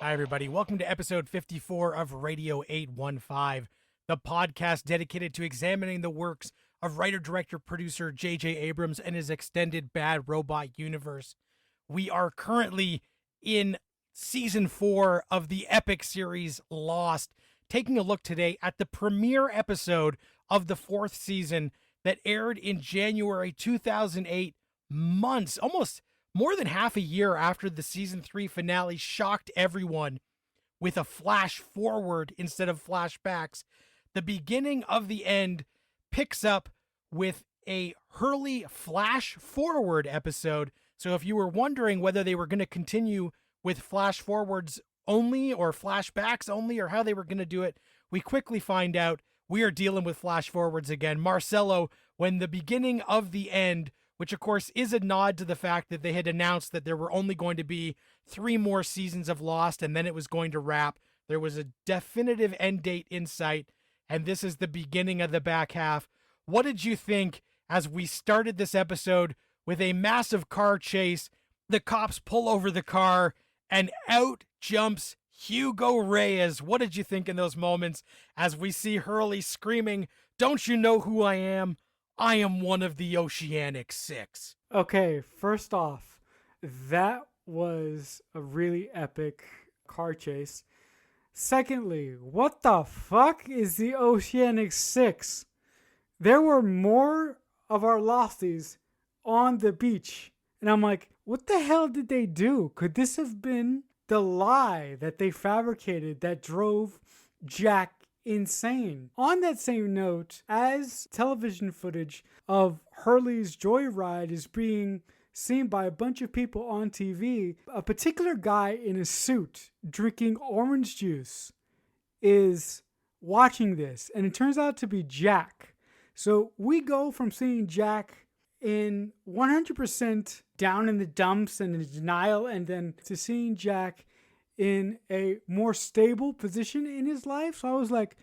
Hi, everybody. Welcome to episode 54 of Radio 815, the podcast dedicated to examining the works of writer, director, producer J.J. Abrams and his extended Bad Robot universe. We are currently in season 4 of the epic series Lost, taking a look today at the premiere episode of the 4th season that aired in January 2008, months, almost more than half a year after the season 3 finale shocked everyone with a flash forward instead of flashbacks. The beginning of the end picks up with a Hurley flash forward episode. So if you were wondering whether they were going to continue with flash forwards only or flashbacks only or how they were going to do it, we quickly find out we are dealing with flash forwards again. Marcelo, when the beginning of the end, which of course is a nod to the fact that they had announced that there were only going to be 3 more seasons of Lost and then it was going to wrap. There was a definitive end date in sight, and this is the beginning of the back half. What did you think as we started this episode with a massive car chase? The cops pull over the car and out jumps Hugo Reyes. What did you think in those moments as we see Hurley screaming, "Don't you know who I am? I am one of the Oceanic Six." Okay, first off, that was a really epic car chase. Secondly, what the fuck is the Oceanic Six? There were more of our losties on the beach. And I'm like, what the hell did they do? Could this have been the lie that they fabricated that drove Jack insane? On that same note, as television footage of Hurley's joyride is being seen by a bunch of people on TV, a particular guy in a suit drinking orange juice is watching this, and it turns out to be Jack. So we go from seeing Jack in 100% down in the dumps and in denial, and then to seeing Jack in a more stable position in his life. So I was like,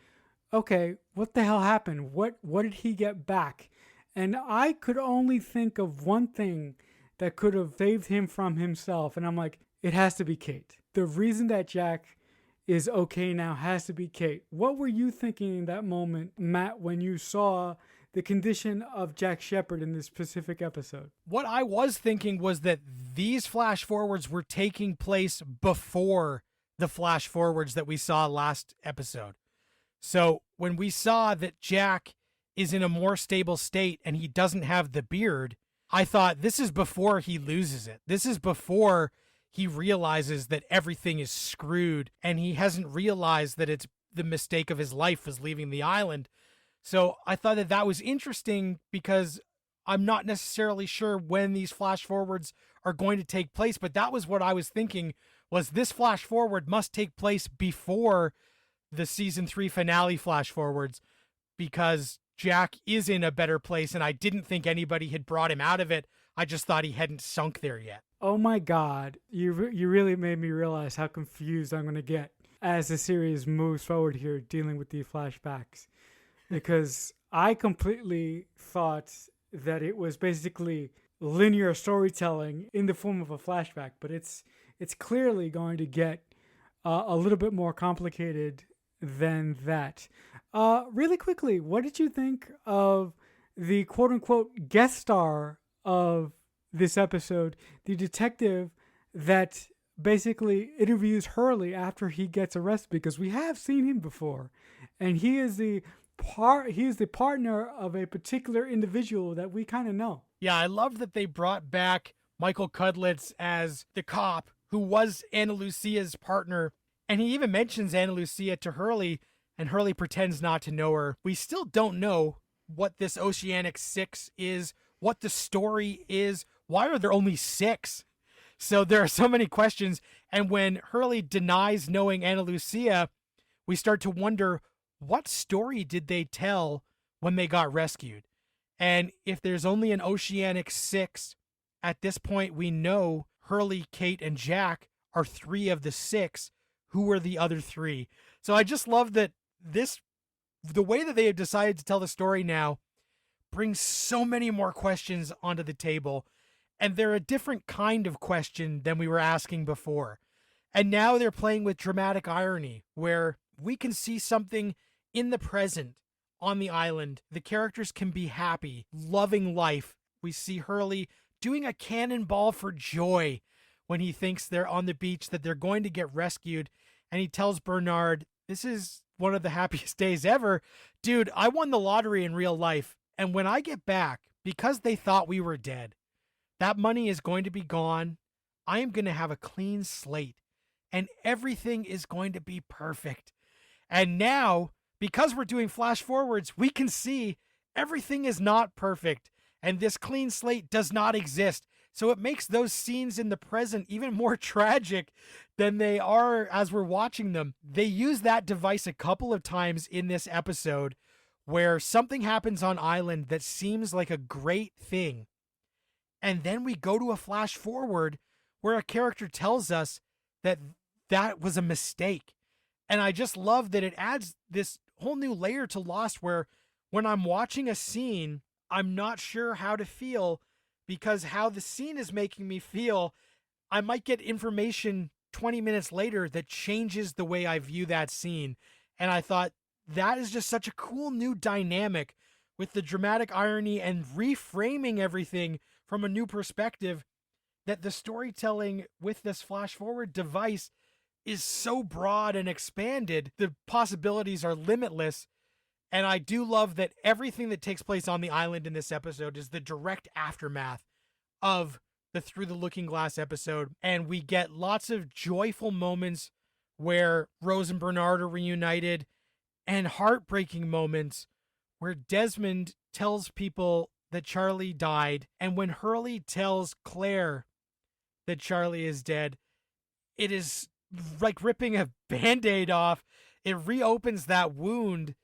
okay, what the hell happened? What did he get back? And I could only think of one thing that could have saved him from himself. And I'm like, it has to be Kate. The reason that Jack is okay now has to be Kate. What were you thinking in that moment, Matt, when you saw the condition of Jack Shepherd in this specific episode? What I was thinking was that these flash forwards were taking place before the flash forwards that we saw last episode. So when we saw that Jack is in a more stable state and he doesn't have the beard, I thought this is before he loses it. This is before he realizes that everything is screwed and he hasn't realized that it's the mistake of his life was leaving the island. So I thought that that was interesting because I'm not necessarily sure when these flash forwards are going to take place, but that was what I was thinking, was this flash forward must take place before the season 3 finale flash forwards, because Jack is in a better place and I didn't think anybody had brought him out of it. I just thought he hadn't sunk there yet. Oh my God, you really made me realize how confused I'm going to get as the series moves forward here dealing with the flashbacks. Because I completely thought that it was basically linear storytelling in the form of a flashback, but it's clearly going to get a little bit more complicated than that. Really quickly, what did you think of the quote-unquote guest star of this episode, the detective that basically interviews Hurley after he gets arrested? Because we have seen him before, and he is the partner of a particular individual that we kind of know. Yeah, I love that they brought back Michael Cudlitz as the cop who was Ana Lucia's partner. And he even mentions Ana Lucia to Hurley, and Hurley pretends not to know her. We still don't know what this Oceanic Six is, what the story is. Why are there only 6? So there are so many questions. And when Hurley denies knowing Ana Lucia, we start to wonder, what story did they tell when they got rescued? And if there's only an Oceanic Six, at this point we know Hurley, Kate, and Jack are 3 of the 6. Who were the other 3? So I just love that the way that they have decided to tell the story now brings so many more questions onto the table. And they're a different kind of question than we were asking before. And now they're playing with dramatic irony where we can see something in the present on the island. The characters can be happy, loving life. We see Hurley doing a cannonball for joy when he thinks they're on the beach, that they're going to get rescued. And he tells Bernard, this is one of the happiest days ever. Dude, I won the lottery in real life. And when I get back, because they thought we were dead, that money is going to be gone. I am going to have a clean slate and everything is going to be perfect. And now, because we're doing flash forwards, we can see everything is not perfect and this clean slate does not exist. So it makes those scenes in the present even more tragic than they are as we're watching them. They use that device a couple of times in this episode where something happens on island that seems like a great thing. And then we go to a flash forward where a character tells us that that was a mistake. And I just love that it adds this whole new layer to Lost where when I'm watching a scene, I'm not sure how to feel because how the scene is making me feel, I might get information 20 minutes later that changes the way I view that scene. And I thought that is just such a cool new dynamic with the dramatic irony and reframing everything from a new perspective, that the storytelling with this flash forward device is so broad and expanded. The possibilities are limitless. And I do love that everything that takes place on the island in this episode is the direct aftermath of the Through the Looking Glass episode. And we get lots of joyful moments where Rose and Bernard are reunited and heartbreaking moments where Desmond tells people that Charlie died. And when Hurley tells Claire that Charlie is dead, it is like ripping a Band-Aid off. It reopens that wound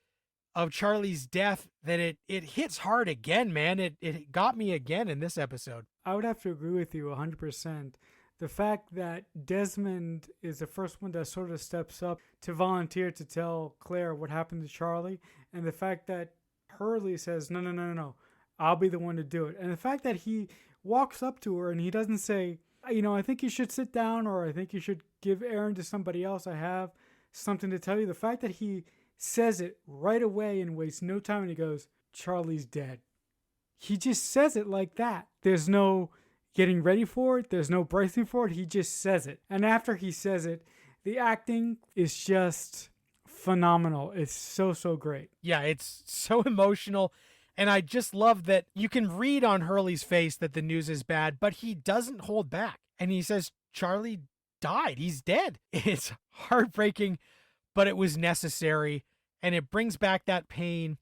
of Charlie's death that it hits hard again, man. It got me again in this episode. I would have to agree with you 100%. The fact that Desmond is the first one that sort of steps up to volunteer to tell Claire what happened to Charlie, and the fact that Hurley says, no, I'll be the one to do it. And the fact that he walks up to her and he doesn't say, I think you should sit down, or I think you should give Aaron to somebody else. I have something to tell you. The fact that he says it right away and wastes no time and he goes, Charlie's dead. He just says it like that. There's no getting ready for it. There's no bracing for it. He just says it. And after he says it, the acting is just phenomenal. It's so great. Yeah, it's so emotional. And I just love that you can read on Hurley's face that the news is bad, but he doesn't hold back. And he says, Charlie died. He's dead. It's heartbreaking, but it was necessary. And it brings back that pain.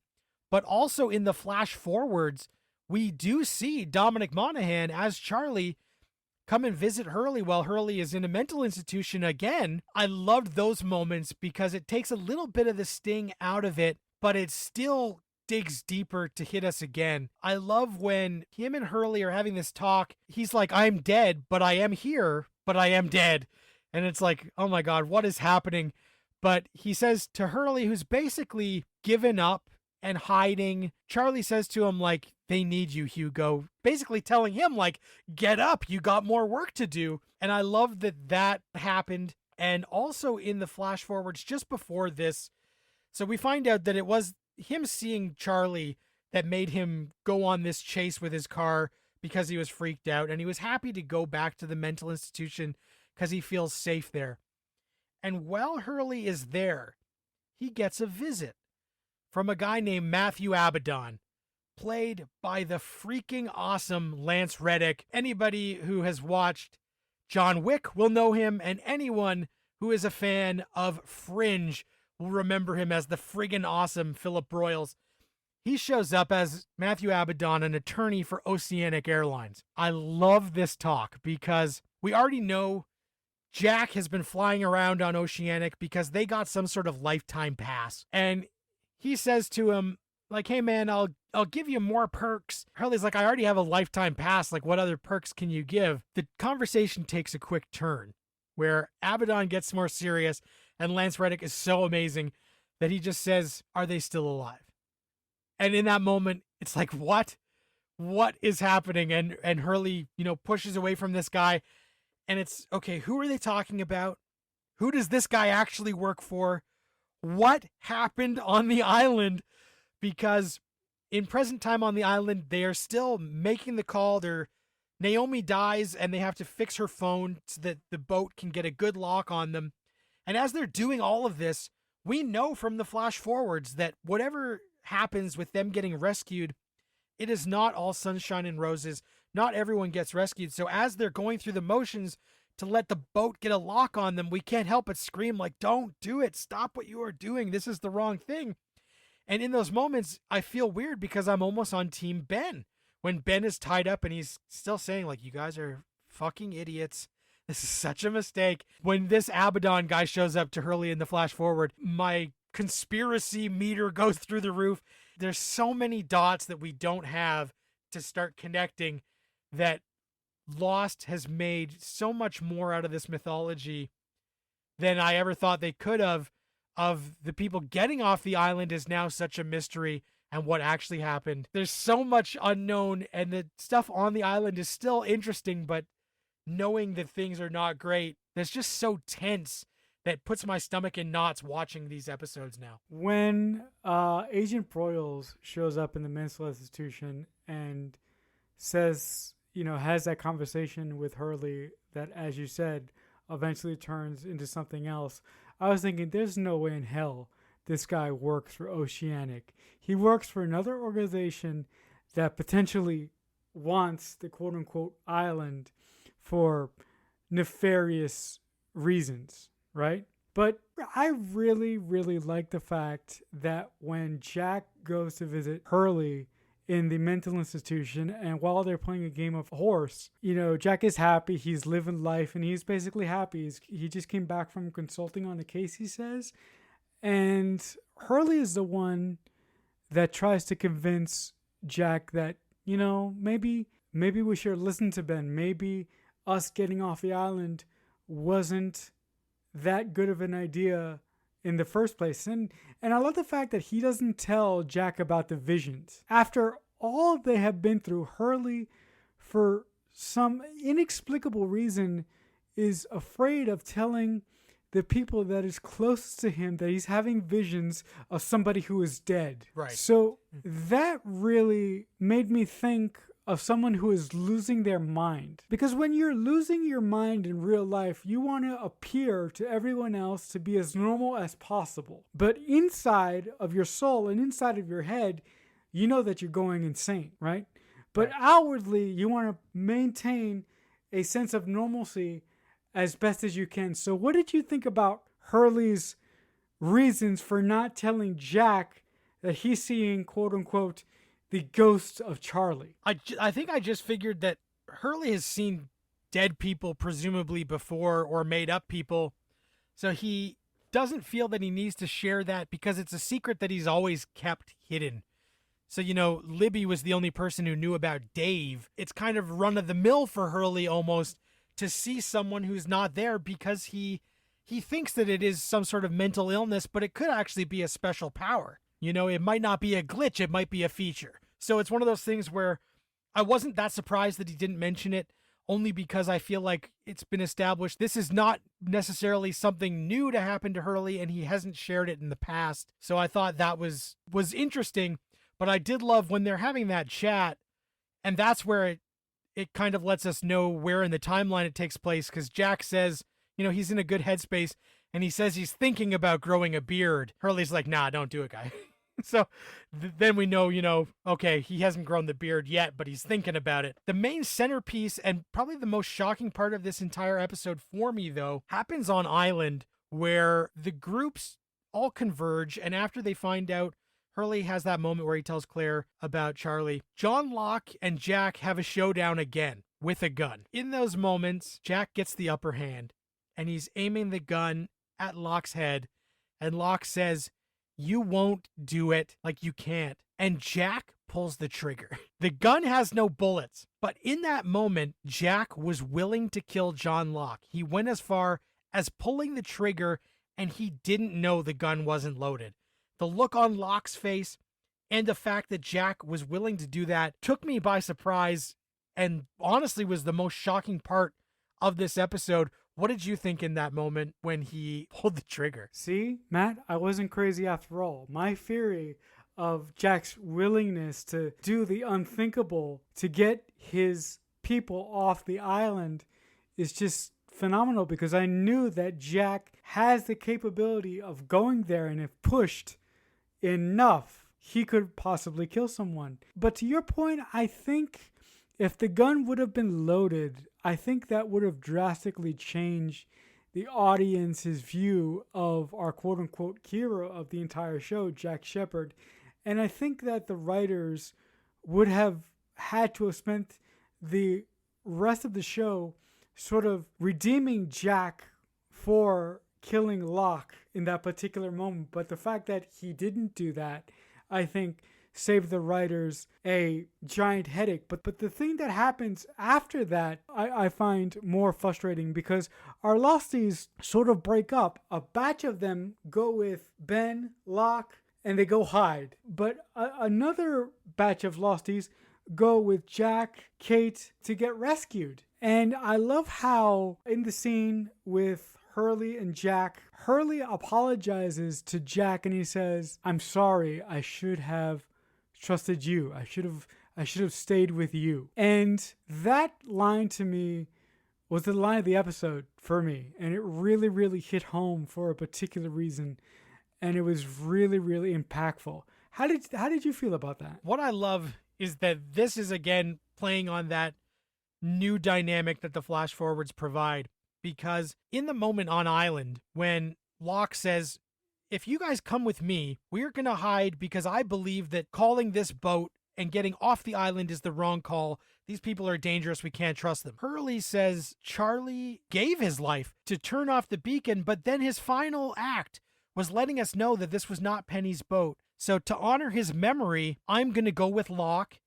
But also in the flash forwards, we do see Dominic Monaghan as Charlie come and visit Hurley while Hurley is in a mental institution again. I loved those moments because it takes a little bit of the sting out of it, but it still digs deeper to hit us again. I love when him and Hurley are having this talk. He's like, I'm dead, but I am here, but I am dead. And it's like, oh my God, what is happening? But he says to Hurley, who's basically given up and hiding, Charlie says to him, like, they need you, Hugo. Basically telling him, like, get up, you got more work to do. And I love that that happened. And also in the flash forwards just before this, so we find out that it was him seeing Charlie that made him go on this chase with his car because he was freaked out. And he was happy to go back to the mental institution because he feels safe there. And while Hurley is there, he gets a visit from a guy named Matthew Abaddon, played by the freaking awesome Lance Reddick. Anybody who has watched John Wick will know him, and anyone who is a fan of Fringe will remember him as the friggin' awesome Philip Broyles. He shows up as Matthew Abaddon, an attorney for Oceanic Airlines. I love this talk because we already know Jack has been flying around on Oceanic because they got some sort of lifetime pass. And he says to him, like, hey man, I'll give you more perks. Hurley's like, I already have a lifetime pass. Like, what other perks can you give? The conversation takes a quick turn where Abaddon gets more serious and Lance Reddick is so amazing that he just says, are they still alive? And in that moment, it's like, what? What is happening? And Hurley, pushes away from this guy. And it's, okay, who are they talking about? Who does this guy actually work for? What happened on the island? Because in present time on the island, they are still making the call. Naomi dies and they have to fix her phone so that the boat can get a good lock on them. And as they're doing all of this, we know from the flash forwards that whatever happens with them getting rescued, it is not all sunshine and roses. Not everyone gets rescued. So as they're going through the motions to let the boat get a lock on them, we can't help but scream like, don't do it. Stop what you are doing. This is the wrong thing. And in those moments, I feel weird because I'm almost on Team Ben. When Ben is tied up and he's still saying like, you guys are fucking idiots. This is such a mistake. When this Abaddon guy shows up to Hurley in the flash forward, my conspiracy meter goes through the roof. There's so many dots that we don't have to start connecting that Lost has made so much more out of this mythology than I ever thought they could have. Of the people getting off the island is now such a mystery, and what actually happened. There's so much unknown, and the stuff on the island is still interesting, but knowing that things are not great, that's just so tense that puts my stomach in knots watching these episodes now. When Agent Broyles shows up in the mental institution and says, has that conversation with Hurley that, as you said, eventually turns into something else, I was thinking, there's no way in hell this guy works for Oceanic. He works for another organization that potentially wants the quote-unquote island for nefarious reasons, right? But I really, really like the fact that when Jack goes to visit Hurley in the mental institution, and while they're playing a game of horse, Jack is happy, he's living life, and he's basically happy. He just came back from consulting on a case, he says, and Hurley is the one that tries to convince Jack that, maybe we should listen to Ben. Maybe us getting off the island wasn't that good of an idea in the first place. And I love the fact that he doesn't tell Jack about the visions. After all they have been through, Hurley, for some inexplicable reason, is afraid of telling the people that is closest to him that he's having visions of somebody who is dead. Right. So that really made me think of someone who is losing their mind. Because when you're losing your mind in real life, you want to appear to everyone else to be as normal as possible. But inside of your soul and inside of your head, you know that you're going insane, right? But outwardly, you want to maintain a sense of normalcy as best as you can. So what did you think about Hurley's reasons for not telling Jack that he's seeing, quote unquote, the ghost of Charlie? I think I just figured that Hurley has seen dead people presumably before, or made up people. So he doesn't feel that he needs to share that because it's a secret that he's always kept hidden. So, Libby was the only person who knew about Dave. It's kind of run of the mill for Hurley almost to see someone who's not there because he thinks that it is some sort of mental illness, but it could actually be a special power. It might not be a glitch, it might be a feature. So it's one of those things where I wasn't that surprised that he didn't mention it, only because I feel like it's been established. This is not necessarily something new to happen to Hurley, and he hasn't shared it in the past. So I thought that was interesting, but I did love when they're having that chat, and that's where it kind of lets us know where in the timeline it takes place, because Jack says, he's in a good headspace, and he says he's thinking about growing a beard. Hurley's like, nah, don't do it, guy. So then we know, okay, he hasn't grown the beard yet, but he's thinking about it. The main centerpiece, and probably the most shocking part of this entire episode for me, though, happens on Island, where the groups all converge, and after they find out, Hurley has that moment where he tells Claire about Charlie. John Locke and Jack have a showdown again with a gun. In those moments, Jack gets the upper hand, and he's aiming the gun at Locke's head, and Locke says, "You won't do it, like you can't." And Jack pulls the trigger. The gun has no bullets, but in that moment, Jack was willing to kill John Locke. He went as far as pulling the trigger, and he didn't know the gun wasn't loaded. The look on Locke's face and the fact that Jack was willing to do that took me by surprise, and honestly was the most shocking part of this episode, What did you think in that moment when he pulled the trigger? See, Matt, I wasn't crazy after all. My theory of Jack's willingness to do the unthinkable to get his people off the island is just phenomenal, because I knew that Jack has the capability of going there, and if pushed enough, he could possibly kill someone. But to your point, I think if the gun would have been loaded, I think that would have drastically changed the audience's view of our quote unquote hero of the entire show, Jack Shephard. And I think that the writers would have had to have spent the rest of the show sort of redeeming Jack for killing Locke in that particular moment. But the fact that he didn't do that, I think, saved the writers a giant headache. But the thing that happens after that, I find more frustrating, because our Losties sort of break up. A batch of them go with Ben, Locke, and they go hide. But another batch of Losties go with Jack, Kate to get rescued. And I love how in the scene with Hurley and Jack, Hurley apologizes to Jack and he says, "I'm sorry, I should have trusted you. I should have stayed with you." And that line to me was the line of the episode for me. And it really, really hit home for a particular reason. And it was really, really impactful. How did you feel about that? What I love is that this is again playing on that new dynamic that the flash forwards provide, because in the moment on island when Locke says, "If you guys come with me, we're going to hide because I believe that calling this boat and getting off the island is the wrong call. These people are dangerous. We can't trust them." Hurley says Charlie gave his life to turn off the beacon, but then his final act was letting us know that this was not Penny's boat. So to honor his memory, I'm going to go with Locke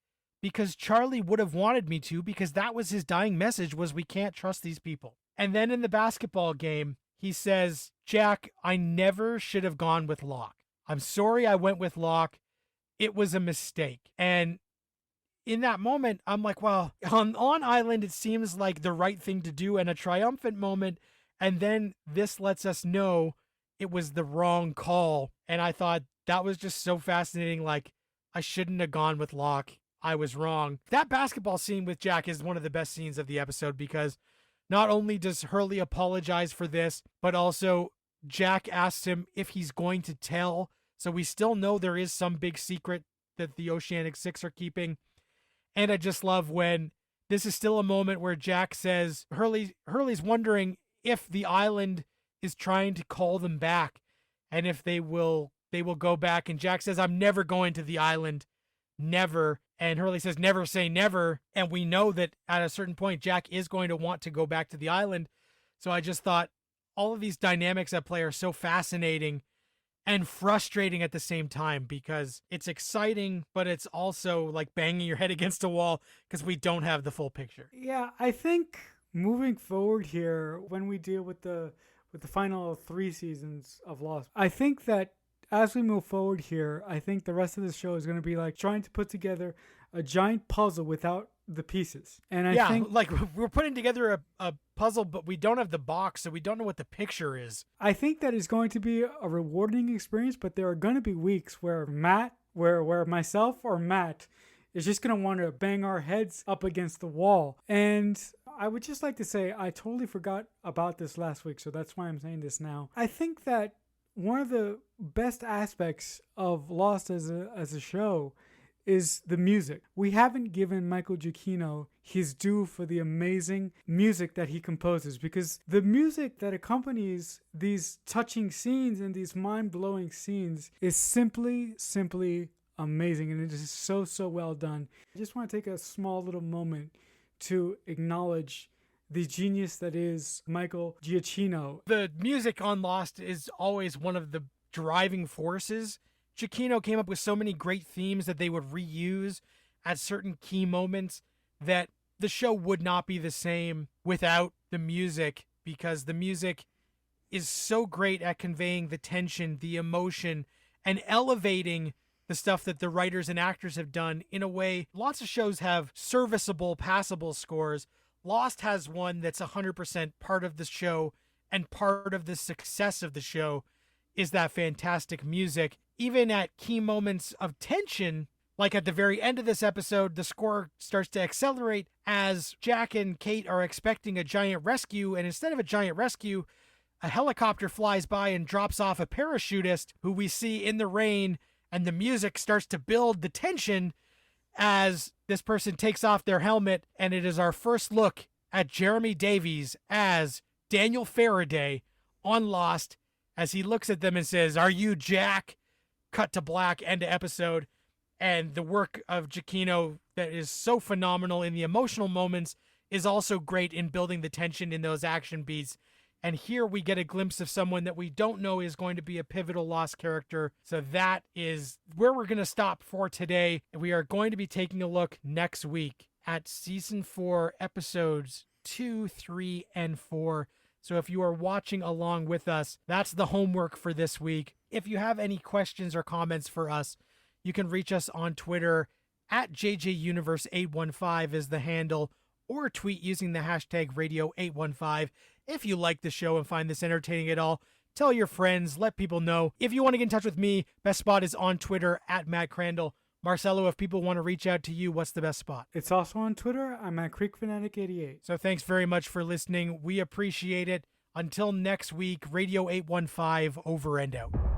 because Charlie would have wanted me to, because that was his dying message, was we can't trust these people. And then in the basketball game, he says, "Jack, I never should have gone with Locke. I'm sorry I went with Locke. It was a mistake." And in that moment, I'm like, well, on island, it seems like the right thing to do and a triumphant moment. And then this lets us know it was the wrong call. And I thought that was just so fascinating. Like, I shouldn't have gone with Locke. I was wrong. That basketball scene with Jack is one of the best scenes of the episode, because not only does Hurley apologize for this, but also Jack asks him if he's going to tell. So we still know there is some big secret that the Oceanic Six are keeping. And I just love when this is still a moment where Jack says, Hurley's wondering if the island is trying to call them back and if they will go back. And Jack says, "I'm never going to the island. Never." And Hurley says, "Never say never." And we know that at a certain point, Jack is going to want to go back to the island. So I just thought all of these dynamics at play are so fascinating and frustrating at the same time, because it's exciting, but it's also like banging your head against a wall because we don't have the full picture. Yeah, I think moving forward here, when we deal with the final 3 seasons of Lost, I think that as we move forward here, I think the rest of the show is going to be like trying to put together a giant puzzle without the pieces. And I think like we're putting together a puzzle, but we don't have the box, so we don't know what the picture is. I think that is going to be a rewarding experience, but there are going to be weeks where where myself or Matt is just going to want to bang our heads up against the wall. And I would just like to say, I totally forgot about this last week, so that's why I'm saying this now. I think that one of the best aspects of Lost as a show is the music. We haven't given Michael Giacchino his due for the amazing music that he composes, because the music that accompanies these touching scenes and these mind-blowing scenes is simply amazing, and it is so well done. I just want to take a small little moment to acknowledge the genius that is Michael Giacchino. The music on Lost is always one of the driving forces. Giacchino came up with so many great themes that they would reuse at certain key moments that the show would not be the same without the music, because the music is so great at conveying the tension, the emotion, and elevating the stuff that the writers and actors have done in a way. Lots of shows have serviceable, passable scores. Lost has one that's 100% part of the show, and part of the success of the show is that fantastic music. Even at key moments of tension, like at the very end of this episode, the score starts to accelerate as Jack and Kate are expecting a giant rescue, and instead of a giant rescue, a helicopter flies by and drops off a parachutist who we see in the rain, and the music starts to build the tension as this person takes off their helmet, and it is our first look at Jeremy Davies as Daniel Faraday on Lost as he looks at them and says, "Are you Jack?" Cut to black, end of episode. And the work of Giacchino that is so phenomenal in the emotional moments is also great in building the tension in those action beats. And here we get a glimpse of someone that we don't know is going to be a pivotal Lost character. So that is where we're going to stop for today. We are going to be taking a look next week at season 4, episodes 2, 3, and 4. So if you are watching along with us, that's the homework for this week. If you have any questions or comments for us, you can reach us on Twitter at JJUniverse815 is the handle, or tweet using the hashtag radio815. If you like the show and find this entertaining at all, tell your friends, let people know. If you want to get in touch with me, best spot is on Twitter at Matt Crandall. Marcelo, if people want to reach out to you, what's the best spot? It's also on Twitter. I'm at CreekFanatic88. So thanks very much for listening. We appreciate it. Until next week, Radio 815 over and out.